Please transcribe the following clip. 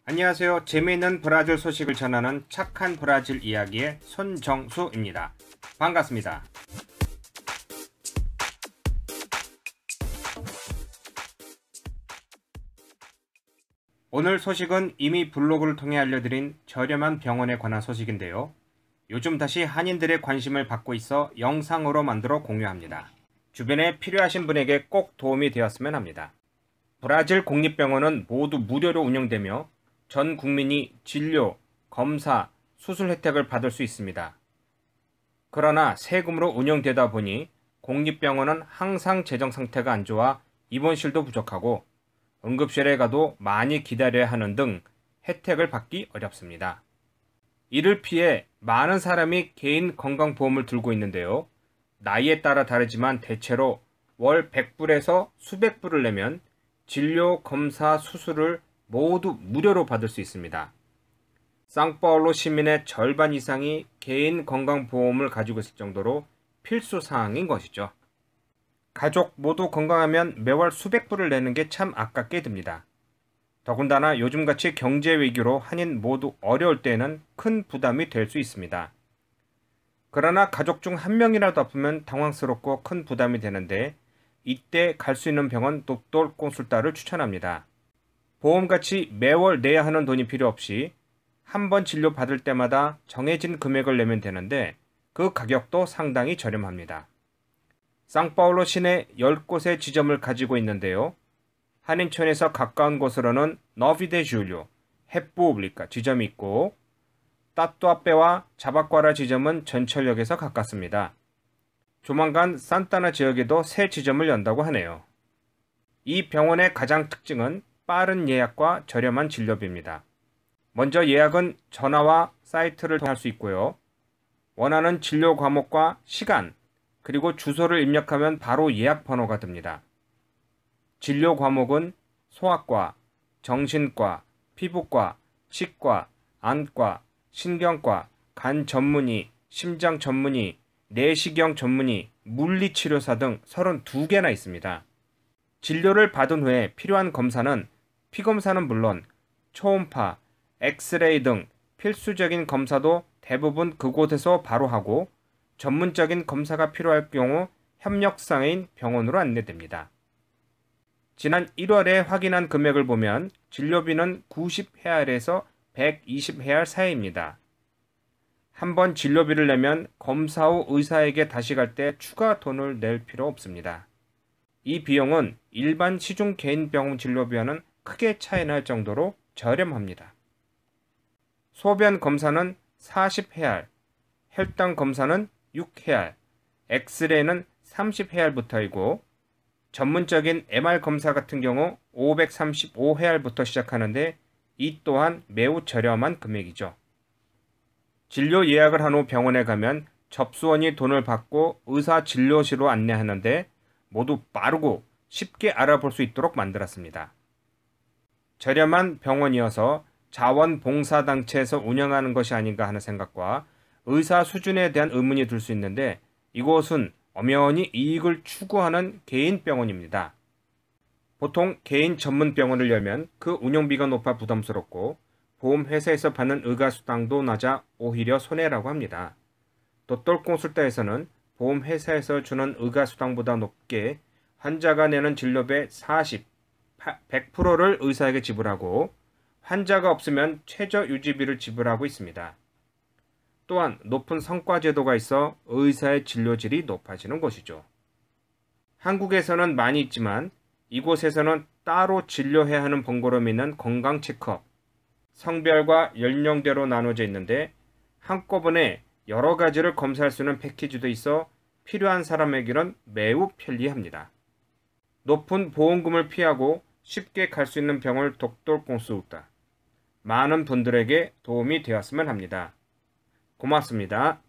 안녕하세요. 재미있는 브라질 소식을 전하는 착한 브라질 이야기의 손정수입니다. 반갑습니다. 오늘 소식은 이미 블로그를 통해 알려드린 저렴한 병원에 관한 소식인데요. 요즘 다시 한인들의 관심을 받고 있어 영상으로 만들어 공유합니다. 주변에 필요하신 분에게 꼭 도움이 되었으면 합니다. 브라질 공립병원은 모두 무료로 운영되며 전 국민이 진료, 검사, 수술 혜택을 받을 수 있습니다. 그러나 세금으로 운영되다 보니 공립병원은 항상 재정 상태가 안 좋아 입원실도 부족하고 응급실에 가도 많이 기다려야 하는 등 혜택을 받기 어렵습니다. 이를 피해 많은 사람이 개인 건강보험을 들고 있는데요. 나이에 따라 다르지만 대체로 월 100불에서 수백 불을 내면 진료, 검사, 수술을 모두 무료로 받을 수 있습니다. 상파울루 시민의 절반 이상이 개인 건강보험을 가지고 있을 정도로 필수 사항인 것이죠. 가족 모두 건강하면 매월 수백 불을 내는 게 참 아깝게 듭니다. 더군다나 요즘같이 경제 위기로 한인 모두 어려울 때에는 큰 부담이 될 수 있습니다. 그러나 가족 중 한 명이라도 아프면 당황스럽고 큰 부담이 되는데 이때 갈 수 있는 병원 독돌 콘술타를 추천합니다. 보험같이 매월 내야 하는 돈이 필요 없이 한 번 진료 받을 때마다 정해진 금액을 내면 되는데 그 가격도 상당히 저렴합니다. 상파울루 시내 10곳의 지점을 가지고 있는데요. 한인촌에서 가까운 곳으로는 너비데 줄리오, 헤뿌블리카 지점이 있고 따뚜아페와 자바과라 지점은 전철역에서 가깝습니다. 조만간 산타나 지역에도 새 지점을 연다고 하네요. 이 병원의 가장 특징은 빠른 예약과 저렴한 진료비입니다. 먼저 예약은 전화와 사이트를 통해 할 수 있고요. 원하는 진료 과목과 시간, 그리고 주소를 입력하면 바로 예약 번호가 뜹니다. 진료 과목은 소아과, 정신과, 피부과, 치과, 안과, 신경과, 간 전문의, 심장 전문의, 내시경 전문의, 물리치료사 등 32개나 있습니다. 진료를 받은 후에 필요한 검사는 피검사는 물론 초음파, 엑스레이 등 필수적인 검사도 대부분 그곳에서 바로 하고 전문적인 검사가 필요할 경우 협력상인 병원으로 안내됩니다. 지난 1월에 확인한 금액을 보면 진료비는 90헤알에서 120헤알 사이입니다. 한번 진료비를 내면 검사 후 의사에게 다시 갈 때 추가 돈을 낼 필요 없습니다. 이 비용은 일반 시중 개인 병원 진료비와는 크게 차이 날 정도로 저렴합니다. 소변 검사는 40헤알, 혈당 검사는 6헤알, 엑스레이는 30헤알부터이고 전문적인 MR 검사 같은 경우 535헤알부터 시작하는데 이 또한 매우 저렴한 금액이죠. 진료 예약을 한 후 병원에 가면 접수원이 돈을 받고 의사 진료실로 안내하는데 모두 빠르고 쉽게 알아볼 수 있도록 만들었습니다. 저렴한 병원이어서 자원봉사단체에서 운영하는 것이 아닌가 하는 생각과 의사 수준에 대한 의문이 들 수 있는데 이곳은 엄연히 이익을 추구하는 개인 병원입니다. 보통 개인 전문 병원을 열면 그 운영비가 높아 부담스럽고 보험회사에서 받는 의가수당도 낮아 오히려 손해라고 합니다. 도똘콘술타에서는 보험회사에서 주는 의가수당보다 높게 환자가 내는 진료비의 100%를 의사에게 지불하고 환자가 없으면 최저 유지비를 지불하고 있습니다. 또한 높은 성과제도가 있어 의사의 진료질이 높아지는 것이죠. 한국에서는 많이 있지만 이곳에서는 따로 진료해야 하는 번거로움이 있는 건강 체크업, 성별과 연령대로 나눠져 있는데 한꺼번에 여러 가지를 검사할 수 있는 패키지도 있어 필요한 사람에게는 매우 편리합니다. 높은 보험금을 피하고 쉽게 갈 수 있는 병을 독돌 콘술타. 많은 분들에게 도움이 되었으면 합니다. 고맙습니다.